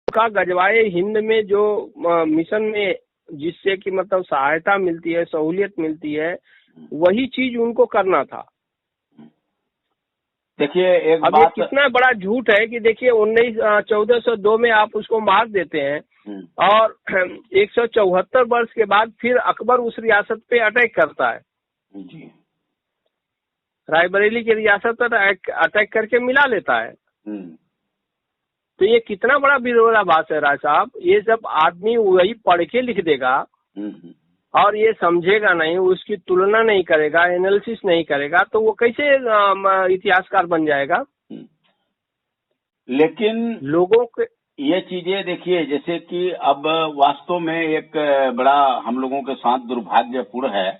का गजवाए हिंद में जो मिशन में जिससे कि मतलब सहायता मिलती है, सहूलियत मिलती है, वही चीज उनको करना था। देखिए एक अब बात, ये कितना बड़ा झूठ है कि देखिए 1402 में आप उसको मार देते हैं और 174 वर्ष के बाद फिर अकबर उस रियासत पे अटैक करता है जी, रायबरेली की रियासत पर अटैक करके मिला लेता है। तो ये कितना बड़ा विरोधाभास है राय साहब। ये जब आदमी वही पढ़ के लिख देगा और ये समझेगा नहीं, उसकी तुलना नहीं करेगा, एनालिसिस नहीं करेगा, तो वो कैसे इतिहासकार बन जाएगा। लेकिन लोगों के ये चीजें देखिए, जैसे कि अब वास्तव में एक बड़ा हम लोगों के साथ दुर्भाग्यपूर्ण है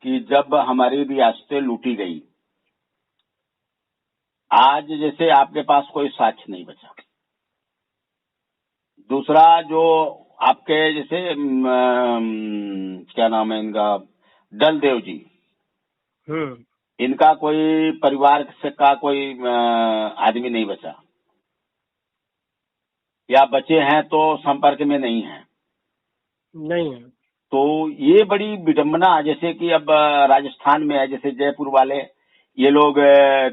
कि जब हमारी रियासतें लूटी गई, आज जैसे आपके पास कोई साक्ष्य नहीं बचा। दूसरा जो आपके जैसे क्या नाम है इनका, दलदेव जी, इनका कोई परिवार से का कोई आदमी नहीं बचा, या बचे हैं तो संपर्क में नहीं है। तो ये बड़ी विडंबना, जैसे कि अब राजस्थान में है, जैसे जयपुर वाले ये लोग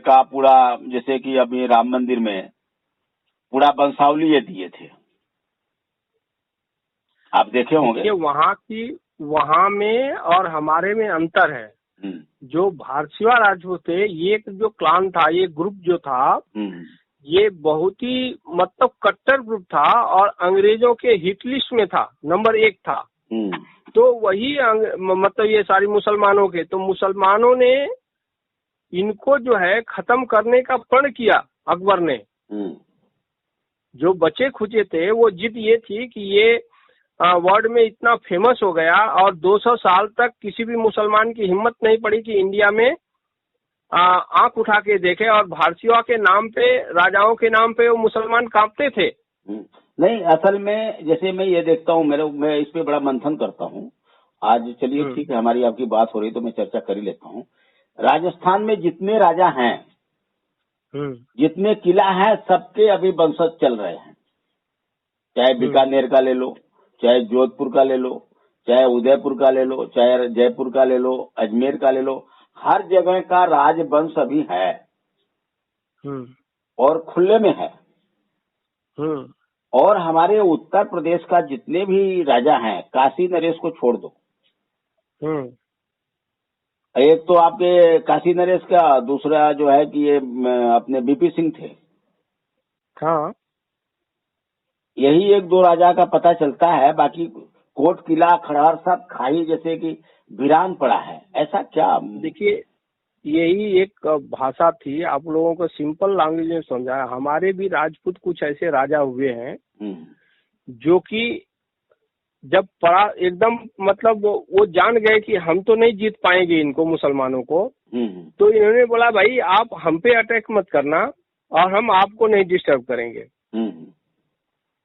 का पूरा, जैसे कि अभी राम मंदिर में पूरा वंशावली ये दिए थे, आप देखे होंगे। वहाँ में और हमारे में अंतर है। जो भारसीवा राजपूत थे, ये जो क्लान था, ये ग्रुप जो था, ये बहुत ही मतलब कट्टर ग्रुप था और अंग्रेजों के हिट लिस्ट में था, नंबर 1 था। तो वही मतलब ये सारी मुसलमानों के, तो मुसलमानों ने इनको जो है खत्म करने का प्रण किया अकबर ने। जो बचे खुचे थे, वो जिद ये थी कि ये वर्ल्ड में इतना फेमस हो गया और 200 साल तक किसी भी मुसलमान की हिम्मत नहीं पड़ी कि इंडिया में आंख उठा के देखे, और भारतीयों के नाम पे, राजाओं के नाम पे वो मुसलमान कांपते थे। नहीं, असल में जैसे मैं ये देखता हूँ, मैं इस पे बड़ा मंथन करता हूँ। आज चलिए ठीक है, हमारी आपकी बात हो रही तो मैं चर्चा कर ही लेता हूँ। राजस्थान में जितने राजा हैं, जितने किला हैं, सबके अभी वंशज चल रहे हैं। चाहे बीकानेर का ले लो, चाहे जोधपुर का ले लो, चाहे उदयपुर का ले लो, चाहे जयपुर का ले लो, अजमेर का ले लो, हर जगह का राजवंश अभी है और खुले में है। और हमारे उत्तर प्रदेश का जितने भी राजा हैं, काशी नरेश को छोड़ दो, एक तो आपके काशी नरेश का, दूसरा जो है कि ये अपने बीपी सिंह थे। हाँ, यही 1-2 राजा का पता चलता है, बाकी कोट किला खड़हर सब खाई जैसे कि वीरान पड़ा है। ऐसा क्या? देखिए, यही एक भाषा थी, आप लोगों को सिंपल लैंग्वेज में समझाया। हमारे भी राजपूत कुछ ऐसे राजा हुए हैं जो कि जब पड़ा एकदम, मतलब वो जान गए कि हम तो नहीं जीत पाएंगे इनको, मुसलमानों को, तो इन्होंने बोला भाई आप हम पे अटैक मत करना और हम आपको नहीं डिस्टर्ब करेंगे।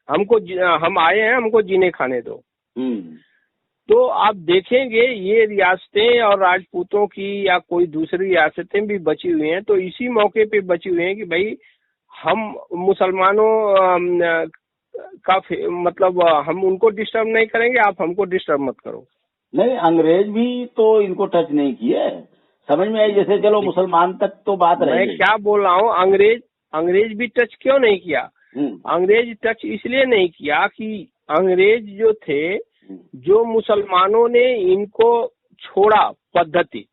हम आए हैं, हमको जीने खाने दो। तो आप देखेंगे ये रियासतें और राजपूतों की या कोई दूसरी रियासतें भी बची हुई हैं, तो इसी मौके पे बची हुई हैं कि भाई हम मुसलमानों का मतलब हम उनको डिस्टर्ब नहीं करेंगे, आप हमको डिस्टर्ब मत करो। नहीं, अंग्रेज भी तो इनको टच नहीं किए, समझ में आई। जैसे चलो मुसलमान तक तो बात रही। मैं क्या बोल रहा हूँ, अंग्रेज भी टच क्यों नहीं किया? अंग्रेज टच इसलिए नहीं किया कि अंग्रेज जो थे, जो मुसलमानों ने इनको छोड़ा पद्धति,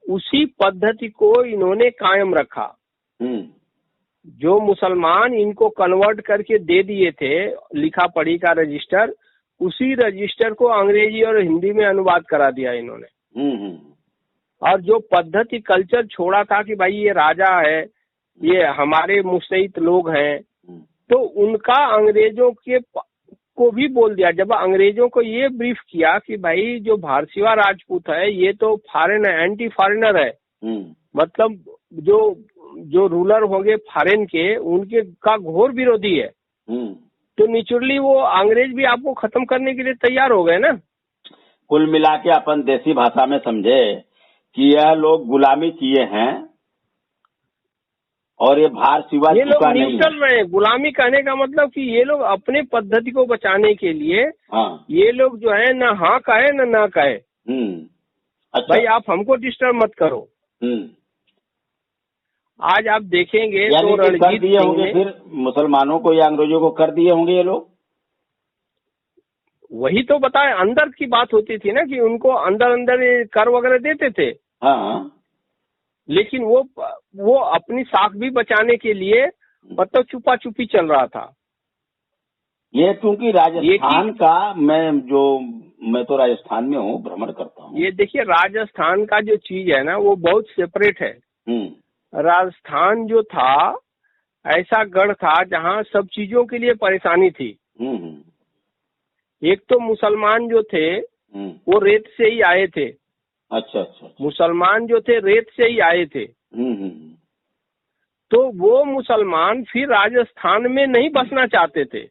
उसी पद्धति को इन्होंने कायम रखा। जो मुसलमान इनको कन्वर्ट करके दे दिए थे लिखा पढ़ी का रजिस्टर, उसी रजिस्टर को अंग्रेजी और हिंदी में अनुवाद करा दिया इन्होंने। और जो पद्धति कल्चर छोड़ा था कि भाई ये राजा है, ये हमारे मुस्तैद लोग हैं, तो उनका अंग्रेजों के को भी बोल दिया। जब अंग्रेजों को ये ब्रीफ किया कि भाई जो भारसीवा राजपूत है ये तो फॉरेन है, एंटी फॉरेनर है, मतलब जो रूलर होंगे फॉरेन के, उनके का घोर विरोधी है, तो नेचुरली वो अंग्रेज भी आपको खत्म करने के लिए तैयार हो गए ना। कुल मिला के अपन देसी भाषा में समझे कि यह लोग गुलामी किए हैं और ये भार सिवा ये लोग चुका नहीं है। न्यूट्रल रहे। गुलामी कहने का मतलब कि ये लोग अपने पद्धति को बचाने के लिए हाँ। ये लोग जो है ना हाँ कहे ना ना कहे, अच्छा। भाई आप हमको डिस्टर्ब मत करो। आज आप देखेंगे तो कर रणजीत दिए सिंह होंगे ने, फिर मुसलमानों को या अंग्रेजों को कर दिए होंगे ये लोग। वही तो बताए, अंदर की बात होती थी ना कि उनको अंदर अंदर ये कर वगैरह देते थे। हाँ। लेकिन वो अपनी साख भी बचाने के लिए मतलब छुपा छुपी चल रहा था। ये क्योंकि राजस्थान का मैं तो राजस्थान में हूँ, भ्रमण करता हूँ। ये देखिए राजस्थान का जो चीज है ना वो बहुत सेपरेट है। राजस्थान जो था ऐसा गढ़ था जहाँ सब चीजों के लिए परेशानी थी। एक तो मुसलमान जो थे वो रेत से ही आए थे। अच्छा। मुसलमान जो थे रेत से ही आए थे। तो वो मुसलमान फिर राजस्थान में नहीं बसना चाहते थे।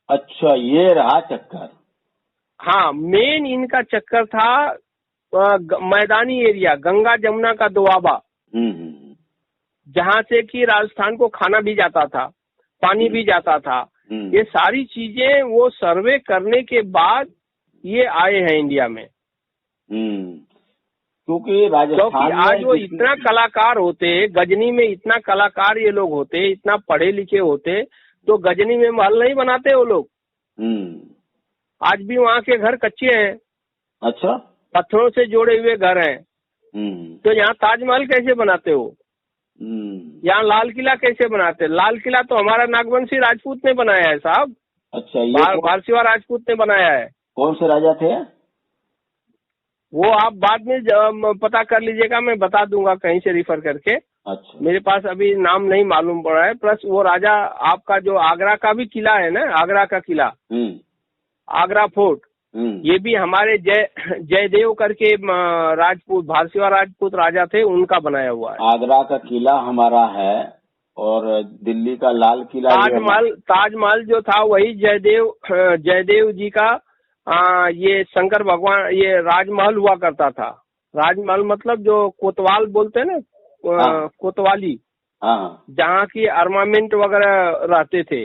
अच्छा, ये रहा चक्कर। हाँ, मेन इनका चक्कर था मैदानी एरिया, गंगा जमुना का दोआबा, जहाँ से कि राजस्थान को खाना भी जाता था, पानी भी जाता था। ये सारी चीजें वो सर्वे करने के बाद ये आए हैं इंडिया में। क्योंकि राजस्थान आज वो इतना कलाकार होते, गजनी में इतना कलाकार ये लोग होते, इतना पढ़े लिखे होते, तो गजनी में महल नहीं बनाते वो लोग। आज भी वहाँ के घर कच्चे हैं। अच्छा। पत्थरों से जोड़े हुए घर हैं। तो यहाँ ताजमहल कैसे बनाते हो? यहाँ लाल किला कैसे बनाते? लाल किला तो हमारा नागवंशी राजपूत ने बनाया है साहब। अच्छा, ये भारसिवा राजपूत ने बनाया है। कौन से राजा थे? वो आप बाद में पता कर लीजिएगा, मैं बता दूंगा कहीं से रिफर करके। अच्छा। मेरे पास अभी नाम नहीं मालूम पड़ा है। प्लस वो राजा आपका जो आगरा का भी किला है ना, आगरा का किला, आगरा फोर्ट, ये भी हमारे जयदेव करके राजपूत, भारसिवा राजपूत राजा थे, उनका बनाया हुआ है। आगरा का किला हमारा है और दिल्ली का लाल किला, ताजमहल जो था वही जयदेव जी का ये शंकर भगवान, ये राजमहल हुआ करता था। राजमहल मतलब जो कोतवाल बोलते हैं ना, कोतवाली, जहाँ की आर्मामेंट वगैरह रहते थे।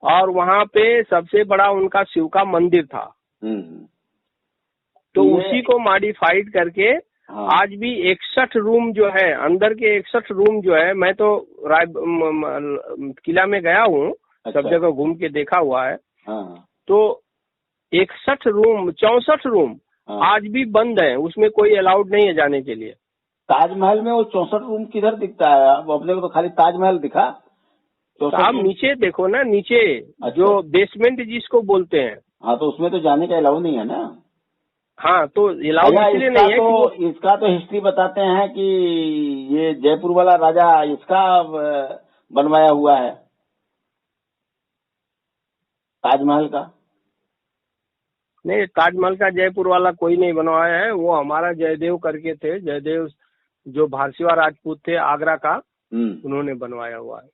और वहाँ पे सबसे बड़ा उनका शिव का मंदिर था। तो उसी को मॉडिफाइड करके आज भी 61 रूम जो है, अंदर के 61 रूम जो है, मैं तो किला में गया हूँ। अच्छा। सब जगह घूम के देखा हुआ है। तो 61 रूम, 64 रूम आज भी बंद है, उसमें कोई अलाउड नहीं है जाने के लिए। ताजमहल में वो 64 रूम किधर दिखता है? अपने को तो खाली ताजमहल दिखा। आप नीचे देखो ना, नीचे। अच्छा। जो बेसमेंट जिसको बोलते हैं। हाँ, तो उसमें तो जाने का अलाउ नहीं है ना। हाँ, तो अलाउ इसलिए नहीं है कि इसका तो हिस्ट्री बताते हैं कि ये जयपुर वाला राजा इसका बनवाया हुआ है, ताजमहल का। नहीं, ताजमहल का जयपुर वाला कोई नहीं बनवाया है, वो हमारा जयदेव करके थे। जयदेव जो भारसिवा राजपूत थे आगरा का, उन्होंने बनवाया हुआ है।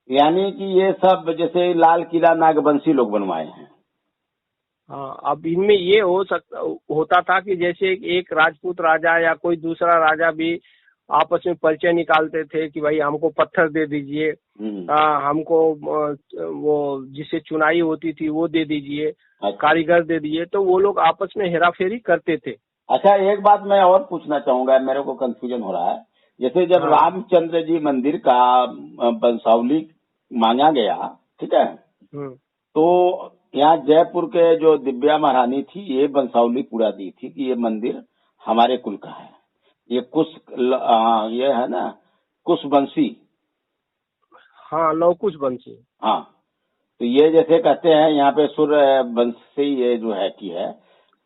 यानी कि ये सब जैसे लाल किला नागवंशी लोग बनवाए हैं। हाँ, अब इनमें ये होता था कि जैसे एक राजपूत राजा या कोई दूसरा राजा भी आपस में परिचय निकालते थे कि भाई हमको पत्थर दे दीजिए, हमको वो जिससे चुनाई होती थी वो दे दीजिए। अच्छा। कारीगर दे दीजिए। तो वो लोग आपस में हेराफेरी करते थे। अच्छा, एक बात मैं और पूछना चाहूंगा, मेरे को कंफ्यूजन हो रहा है। जैसे जब रामचंद्र जी मंदिर का वंशावली मांगा गया, ठीक है, तो यहाँ जयपुर के जो दिव्या महारानी थी, ये वंशावली पूरा दी थी कि ये मंदिर हमारे कुल का है। ये ये है ना कुशवंशी। हाँ, लवकुश वंशी। हाँ, तो ये जैसे कहते हैं यहाँ पे सूर्य वंश से ये जो है की है।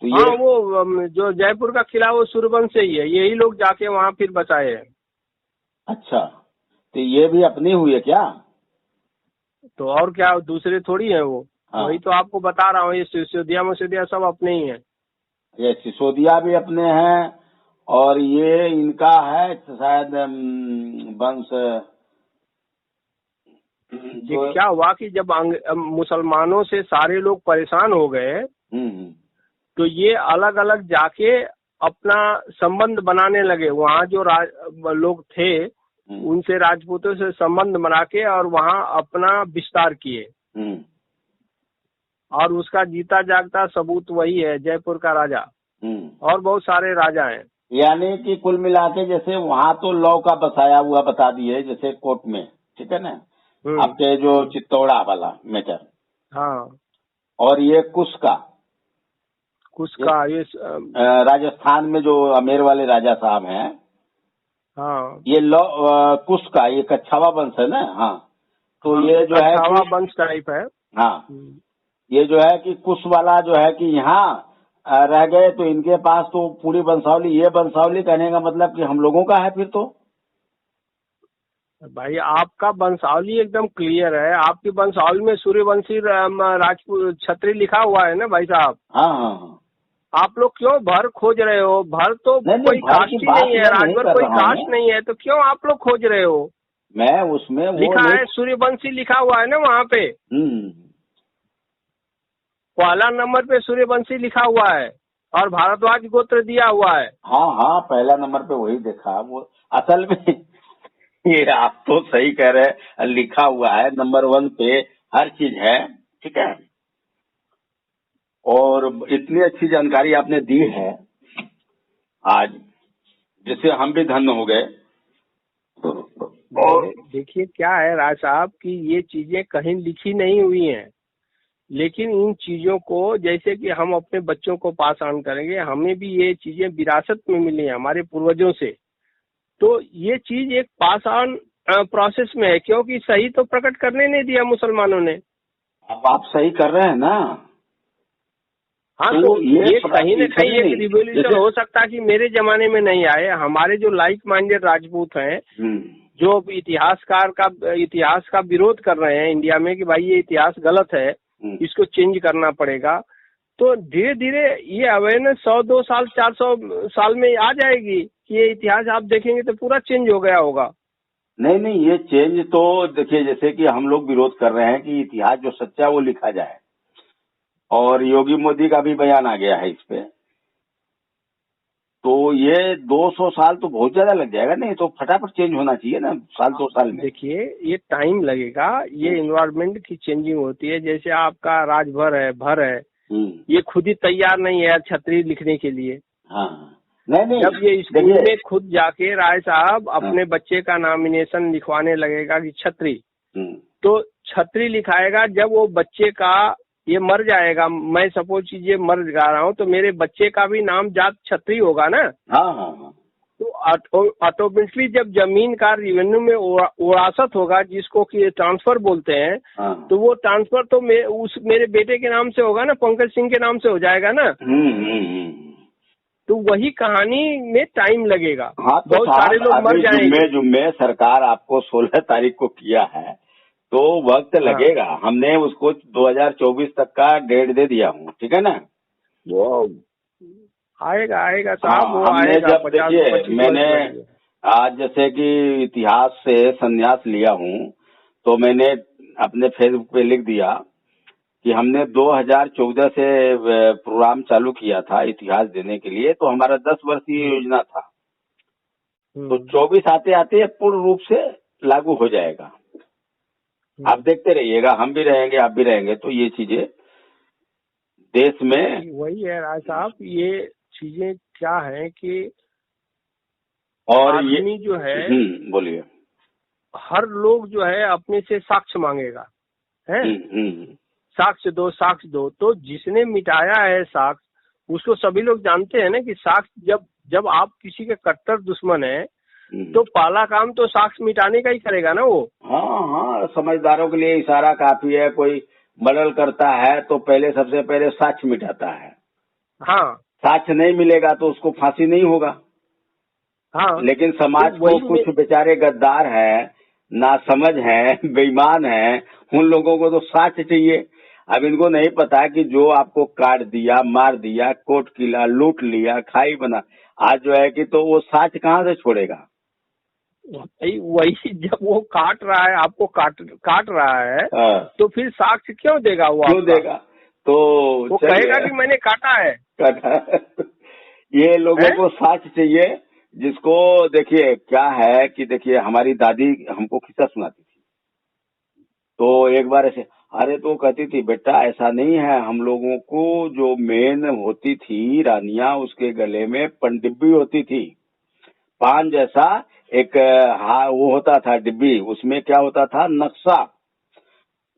तो ये वो जो जयपुर का किला वो सूर्यवंश से ही है, यही लोग जाके वहाँ फिर बसाए हैं। अच्छा, तो ये भी अपनी हुई है क्या? तो और क्या, दूसरे थोड़ी है वो। हाँ। वही तो आपको बता रहा हूँ, ये सिसोदिया सब अपने ही है। ये सिसोदिया भी अपने हैं और ये इनका है शायद वंश। क्या हुआ कि जब मुसलमानों से सारे लोग परेशान हो गए, तो ये अलग अलग जाके अपना संबंध बनाने लगे। वहाँ जो लोग थे उनसे राजपूतों से संबंध बना के और वहाँ अपना विस्तार किए। और उसका जीता जागता सबूत वही है, जयपुर का राजा। और बहुत सारे राजा हैं। यानी कि कुल मिला के जैसे वहाँ तो लौ का बसाया हुआ बता दिए, जैसे कोर्ट में, ठीक है ना, आपके जो चित्तौड़ा वाला मैटर। हाँ। और ये कुश का ये राजस्थान में जो अमेर वाले राजा साहब हैं। हाँ। ये कुश का, ये कच्छावा वंश है ना। हाँ। तो हाँ, ये जो है कच्छावा वंश टाइप है। हाँ। ये जो है कि कुश वाला जो है कि यहाँ रह गए, तो इनके पास तो पूरी वंशावली, ये वंशावली कहने का मतलब कि हम लोगों का है फिर तो। भाई आपका वंशावली एकदम क्लियर है। आपकी वंशावली में सूर्यवंशी राजपूत छत्री लिखा हुआ है ना भाई साहब। हाँ हाँ हाँ। आप लोग क्यों भर खोज रहे हो? भर तो कोई कास्ट ही नहीं है, राजभर कोई कास्ट नहीं है, तो क्यों आप लोग खोज रहे हो? मैं उसमें लिखा है सूर्यवंशी लिखा हुआ है ना वहाँ पे। पहला नंबर पे सूर्यवंशी लिखा हुआ है और भारद्वाज गोत्र दिया हुआ है। हाँ हाँ, पहला नंबर पे वही देखा। वो असल में ये आप तो सही कह रहे हैं, लिखा हुआ है नंबर 1 पे, हर चीज है, ठीक है। और इतनी अच्छी जानकारी आपने दी है आज, जिससे हम भी धन्य हो गए। और देखिए क्या है राज साहब कि ये चीजें कहीं लिखी नहीं हुई हैं, लेकिन इन चीजों को जैसे कि हम अपने बच्चों को पास ऑन करेंगे, हमें भी ये चीजें विरासत में मिली हैं हमारे पूर्वजों से। तो ये चीज एक पास ऑन प्रोसेस में है, क्योंकि सही तो प्रकट करने नहीं दिया मुसलमानों ने। अब आप सही कर रहे हैं ना। हाँ, तो ये कहीं न कहीं एक रिवोल्यूशन हो सकता है कि मेरे जमाने में नहीं आए। हमारे जो लाइक माइंडेड राजपूत हैं, जो इतिहास का विरोध कर रहे हैं इंडिया में कि भाई ये इतिहास गलत है, इसको चेंज करना पड़ेगा, तो धीरे धीरे ये अवेयरनेस 100-2 साल 400 साल में आ जाएगी कि ये इतिहास आप देखेंगे तो पूरा चेंज हो गया होगा। नहीं, ये चेंज तो देखिए, जैसे कि हम लोग विरोध कर रहे हैं कि इतिहास जो सच्चा वो लिखा जाए, और योगी मोदी का भी बयान आ गया है इस पे, तो ये 200 साल तो बहुत ज्यादा लग जाएगा। नहीं तो फटाफट चेंज होना चाहिए ना, 1-2 साल में। देखिए ये टाइम लगेगा, ये एनवायरनमेंट की चेंजिंग होती है। जैसे आपका राजभर है, भर है, ये खुद ही तैयार नहीं है छतरी लिखने के लिए। हाँ। नहीं, जब ये स्कूल में खुद जाके राय साहब अपने बच्चे का नॉमिनेशन लिखवाने लगेगा कि छतरी, तो छतरी लिखाएगा। जब वो बच्चे का ये मर जाएगा, मैं सपोज कीजिए मर जा रहा हूँ, तो मेरे बच्चे का भी नाम जात छतरी होगा ना। हाँ। तो ऑटोमेटिकली जब जमीन का रेवेन्यू में वरासत होगा, जिसको कि ट्रांसफर बोलते हैं, तो वो ट्रांसफर तो मेरे बेटे के नाम से होगा ना, पंकज सिंह के नाम से हो जाएगा ना। तो वही कहानी में टाइम लगेगा। हाँ, तो बहुत सारे लोग मर जाएंगे। जुम्मे सरकार आपको 16 तारीख को किया है, तो वक्त लगेगा। हमने उसको 2024 तक का डेट दे दिया हूँ, ठीक है ना। वो आएगा साहब, वो हमने आएगा। जब देखिए, मैंने आज जैसे कि इतिहास से संन्यास लिया हूँ, तो मैंने अपने फेसबुक पे लिख दिया कि हमने 2014 से प्रोग्राम चालू किया था इतिहास देने के लिए, तो हमारा 10 वर्षीय योजना था। तो 24 आते आते पूर्ण रूप से लागू हो जाएगा। आप देखते रहिएगा, हम भी रहेंगे, आप भी रहेंगे, तो ये चीजें देश में वही है राज साहब। ये चीजें क्या है कि और आदमी जो है, बोलिए, हर लोग जो है अपने से साक्ष्य मांगेगा, है साक्ष्य दो। तो जिसने मिटाया है साक्ष्य, उसको सभी लोग जानते हैं ना कि साक्ष्य जब आप किसी के कट्टर दुश्मन है, तो पहला काम तो साक्ष्य मिटाने का ही करेगा ना वो। हाँ, समझदारों के लिए इशारा काफी है। कोई मर्डर करता है तो सबसे पहले साक्ष्य मिटाता है। हाँ, साक्ष्य नहीं मिलेगा तो उसको फांसी नहीं होगा। हाँ, लेकिन समाज को कुछ बेचारे गद्दार है, नासमझ है, बेईमान है, उन लोगों को तो साक्ष्य चाहिए। अब इनको नहीं पता कि जो आपको काट दिया, मार दिया, कोट किला, लूट लिया, खाई बना, आज जो है कि तो वो साक्ष्य कहाँ से छोड़ेगा। वही जब वो काट रहा है, आपको काट रहा है, तो फिर साक्ष्य क्यों देगा? वो क्यों देगा? तो वो कहेगा कि मैंने काटा है। ये लोगों को साक्ष्य चाहिए, जिसको देखिए क्या है कि देखिए हमारी दादी हमको किस्सा सुनाती थी। तो एक बार ऐसे, अरे तो कहती थी बेटा ऐसा नहीं है, हम लोगों को जो मेन होती थी रानियां, उसके गले में पनडिब्बी होती थी, पान जैसा एक वो होता था डिब्बी, उसमें क्या होता था नक्शा,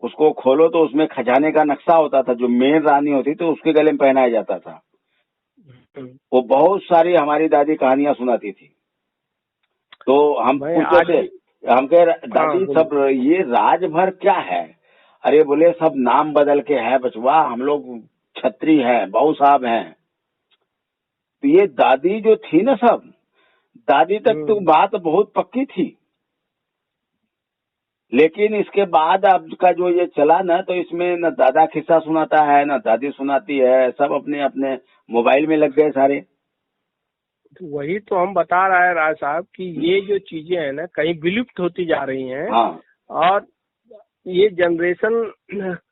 उसको खोलो तो उसमें खजाने का नक्शा होता था, जो मेन रानी होती थी उसके गले में पहनाया जाता था। वो बहुत सारी हमारी दादी कहानियां सुनाती थी। तो हम पूछते थे, हम कह दादी सब ये राजभर क्या है? अरे बोले सब नाम बदल के है बचवा, हम लोग छत्री हैं, बाबू साहब हैं। तो ये दादी जो थी ना, सब दादी तक तो बात बहुत पक्की थी, लेकिन इसके बाद अब का जो ये चला ना, तो इसमें न दादा किस्सा सुनाता है न दादी सुनाती है, सब अपने अपने मोबाइल में लग गए सारे। तो वही तो हम बता रहे हैं राज साहब कि ये जो चीजें हैं ना कहीं विलुप्त होती जा रही हैं। हाँ। और ये जनरेशन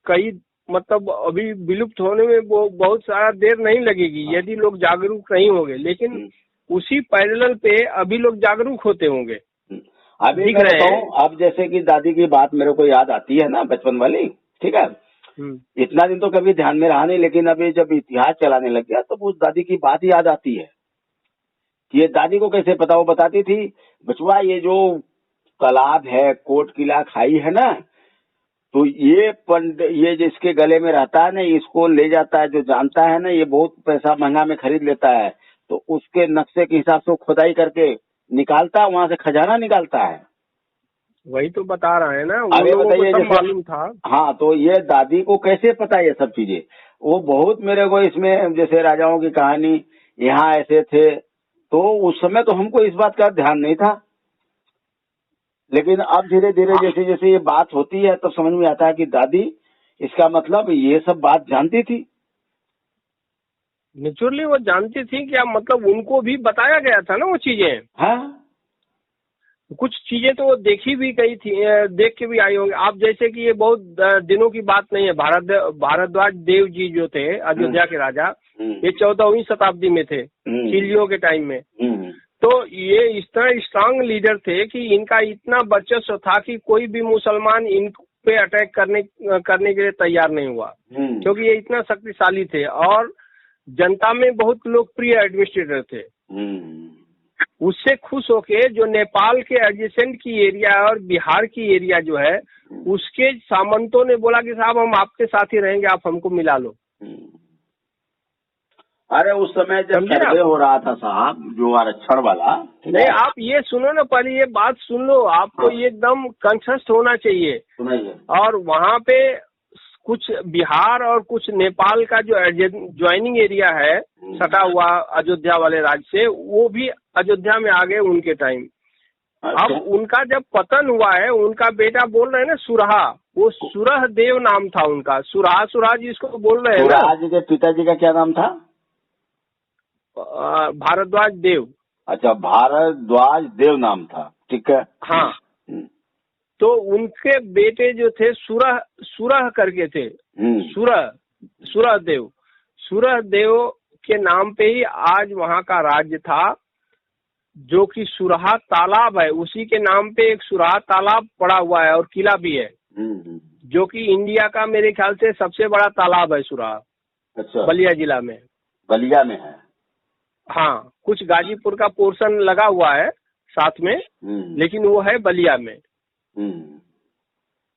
कई मतलब अभी विलुप्त होने में बहुत सारा देर नहीं लगेगी। हाँ। यदि लोग जागरूक नहीं होंगे, लेकिन उसी पैरेलल पे अभी लोग जागरूक होते होंगे। अभी मैं बताऊं, अब जैसे कि दादी की बात मेरे को याद आती है ना, बचपन वाली, ठीक है, इतना दिन तो कभी ध्यान में रहा नहीं, लेकिन अभी जब इतिहास चलाने लग गया तो उस दादी की बात याद आती है। ये दादी को कैसे पता? वो बताती थी बचवा ये जो तालाब है, कोट किला खाई है ना, तो ये जिसके गले में रहता है ना, इसको ले जाता है, जो जानता है ना, ये बहुत पैसा महंगा में खरीद लेता है, तो उसके नक्शे के हिसाब से खुदाई करके निकालता है, वहां से खजाना निकालता है। वही तो बता रहे हैं ना, अरे बताइए, जैसे मालूम था। हाँ, तो ये दादी को कैसे पता ये सब चीजें? वो बहुत मेरे को इसमें जैसे राजाओं की कहानी, यहाँ ऐसे थे, तो उस समय तो हमको इस बात का ध्यान नहीं था, लेकिन अब धीरे धीरे जैसे जैसे ये बात होती है तब समझ में आता है कि दादी इसका मतलब ये सब बात जानती थी। नेचुरली वो जानती थी क्या, मतलब उनको भी बताया गया था ना वो चीजें। हाँ, कुछ चीजें तो वो देखी भी गई थी, देख के भी आई होंगी आप। जैसे कि ये बहुत दिनों की बात नहीं है, भारद्वाज देव जी जो थे अयोध्या के राजा, ये 14वीं शताब्दी में थे, खिलजियों के टाइम में। तो ये इस तरह स्ट्रांग लीडर थे कि इनका इतना वर्चस्व था कि कोई भी मुसलमान इन पे अटैक करने के लिए तैयार नहीं हुआ, क्योंकि ये इतना शक्तिशाली थे और जनता में बहुत लोकप्रिय एडमिनिस्ट्रेटर थे। उससे खुश होके जो नेपाल के एडजेसेंट की एरिया और बिहार की एरिया जो है, उसके सामंतों ने बोला कि साहब हम आपके साथ ही रहेंगे, आप हमको मिला लो। अरे उस समय जब सर्वे हो रहा था साहब, जो आरक्षण वाला, नहीं आप ये सुनो ना, पहले ये बात सुन लो, आपको एकदम कंशस्ट होना चाहिए। और वहाँ पे कुछ बिहार और कुछ नेपाल का जो ज्वाइनिंग एरिया है सटा हुआ अयोध्या वाले राज्य से, वो भी अयोध्या में आ गए उनके टाइम। अब उनका जब पतन हुआ है, उनका बेटा बोल रहे हैं ना सुरहा, वो सुरह देव नाम था उनका, सुरहा जिसको बोल रहे हैं ना। जी के पिताजी का क्या नाम था? भारद्वाज देव। अच्छा, भारद्वाज देव नाम था, ठीक है। हाँ, तो उनके बेटे जो थे सुरह करके थे, सुरह देव के नाम पे ही आज वहाँ का राज्य था, जो कि सुरहा तालाब है, उसी के नाम पे एक सुरहा तालाब पड़ा हुआ है और किला भी है, जो कि इंडिया का मेरे ख्याल से सबसे बड़ा तालाब है सुरहा। अच्छा, बलिया जिला में। बलिया में है? हाँ, कुछ गाजीपुर का पोर्शन लगा हुआ है साथ में, लेकिन वो है बलिया में।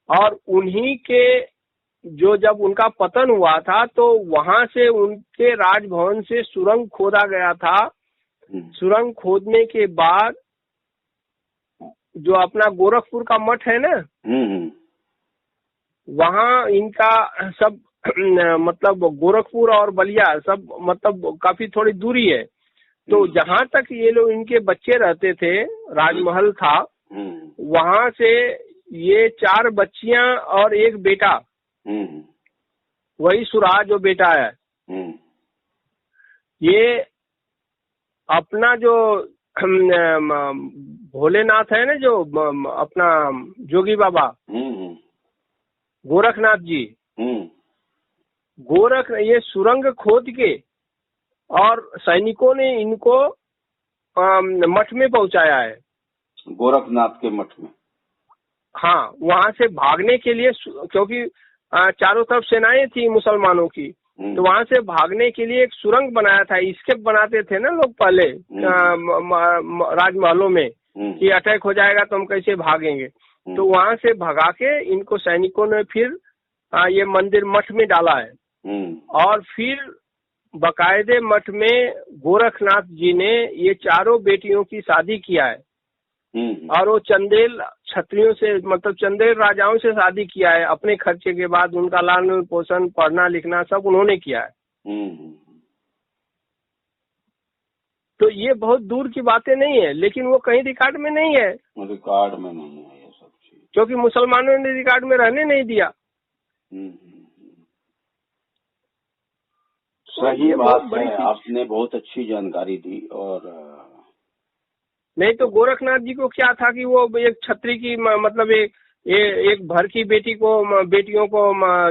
और उन्हीं के जो जब उनका पतन हुआ था, तो वहां से उनके राजभवन से सुरंग खोदा गया था। सुरंग खोदने के बाद जो अपना गोरखपुर का मठ है ना, वहाँ इनका सब मतलब गोरखपुर और बलिया सब मतलब काफी थोड़ी दूरी है। तो जहाँ तक ये लोग इनके बच्चे रहते थे, राजमहल था, वहाँ से ये 4 बच्चियां और एक बेटा, वही सुरहा जो बेटा है, ये अपना जो भोलेनाथ है ना, जो अपना जोगी बाबा गोरखनाथ जी, ये सुरंग खोद के और सैनिकों ने इनको मठ में पहुंचाया है, गोरखनाथ के मठ में। हाँ, वहां से भागने के लिए, क्योंकि चारों तरफ सेनाएं थी मुसलमानों की, तो वहां से भागने के लिए एक सुरंग बनाया था। स्केप बनाते थे ना लोग पहले राजमहलों में कि अटैक हो जाएगा तो हम कैसे भागेंगे। तो वहां से भगा के इनको सैनिकों ने फिर ये मंदिर मठ में डाला है। और फिर बकायदे मठ में गोरखनाथ जी ने ये चारों बेटियों की शादी किया है। और वो चंदेल क्षत्रियों से, मतलब चंदेल राजाओं से शादी किया है अपने खर्चे के बाद। उनका लालन पोषण, पढ़ना लिखना सब उन्होंने किया है। तो ये बहुत दूर की बातें नहीं है, लेकिन वो कहीं रिकॉर्ड में नहीं है। रिकॉर्ड में नहीं है ये सब चीज, क्योंकि मुसलमानों ने रिकॉर्ड में रहने नहीं दिया। सही बात है, आपने बहुत अच्छी जानकारी दी। और नहीं तो गोरखनाथ जी को क्या था कि वो एक छत्री की, मतलब एक भर की बेटियों को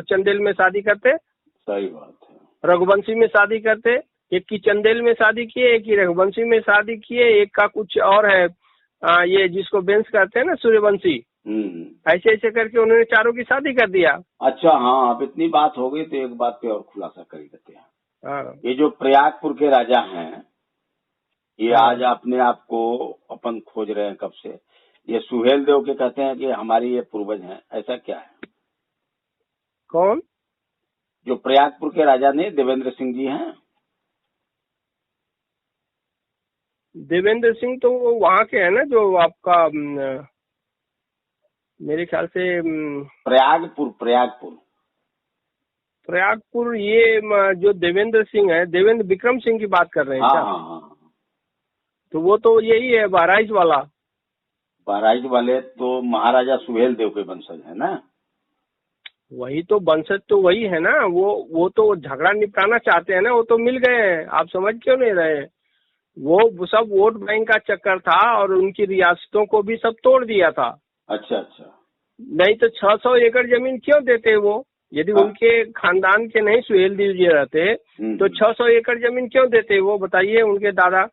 चंदेल में शादी करते। सही बात है। रघुवंशी में शादी करते, एक की चंदेल में शादी किए, एक की रघुवंशी में शादी किए, एक का कुछ और है ये जिसको बेंस करते हैं ना, सूर्यवंशी। ऐसे ऐसे करके उन्होंने चारों की शादी कर दिया। अच्छा, हाँ, अब इतनी बात हो गई तो एक बात पे और खुलासा कर देते हैं। हाँ। ये जो प्रयागपुर के राजा हैं, ये आज अपने आप को अपन खोज रहे हैं कब से। ये सुहेल देव के कहते हैं कि हमारी ये पूर्वज हैं, ऐसा क्या है? कौन? जो प्रयागपुर के राजा ने देवेंद्र सिंह जी हैं। देवेंद्र सिंह तो वो वहाँ के है ना, जो आपका मेरे ख्याल से प्रयागपुर ये जो देवेंद्र सिंह है, देवेंद्र विक्रम सिंह की बात कर रहे हैं क्या? हाँ। तो वो तो यही है, बहराइच वाले तो महाराजा सुहेल देव के वंशज है ना। वही तो वंशज तो वही है ना। वो तो झगड़ा निपटाना चाहते हैं ना, वो तो मिल गए हैं। आप समझ क्यों नहीं रहे? वो सब वोट बैंक का चक्कर था और उनकी रियासतों को भी सब तोड़ दिया था। अच्छा। नहीं तो 600 एकड़ जमीन क्यों देते वो? यदि उनके खानदान के नहीं सुहेल देव जी रहते तो 600 एकड़ जमीन क्यों देते वो, बताइए उनके दादा।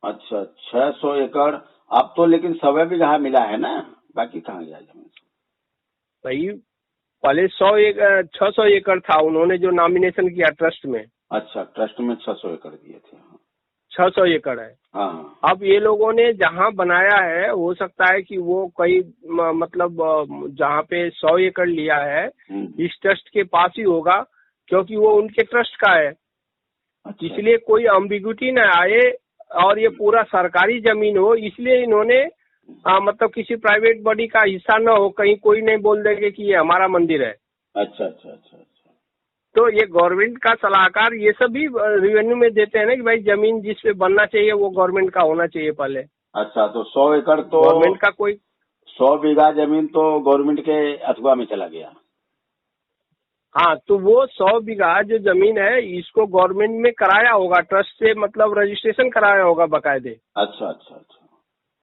अच्छा, 600 एकड़। अब तो लेकिन 100 बीघा मिला है ना, बाकी कहाँ गया जमीन? भाई पहले 600 एकड़ था, उन्होंने जो नॉमिनेशन किया ट्रस्ट में। अच्छा, ट्रस्ट में 600 एकड़ दिए थे। 600 एकड़ है। हाँ। अब ये लोगों ने जहाँ बनाया है, हो सकता है कि वो कई मतलब जहाँ पे 100 एकड़ लिया है इस ट्रस्ट के पास ही होगा, क्योंकि वो उनके ट्रस्ट का है। अच्छा। इसलिए कोई अम्बिग्यूटी न आए और ये पूरा सरकारी जमीन हो, इसलिए इन्होंने मतलब किसी प्राइवेट बॉडी का हिस्सा न हो, कहीं कोई नहीं बोल देंगे कि ये हमारा मंदिर है। अच्छा। तो ये गवर्नमेंट का सलाहकार ये सब भी रेवेन्यू में देते हैं ना कि भाई जमीन जिस पे बनना चाहिए वो गवर्नमेंट का होना चाहिए पहले। अच्छा, तो 100 एकड़ तो गवर्नमेंट का, कोई 100 बीघा जमीन तो गवर्नमेंट के अथवा में चला गया। हाँ, तो वो 100 बीघा जो जमीन है इसको गवर्नमेंट में कराया होगा, ट्रस्ट से मतलब रजिस्ट्रेशन कराया होगा बकायदे। अच्छा।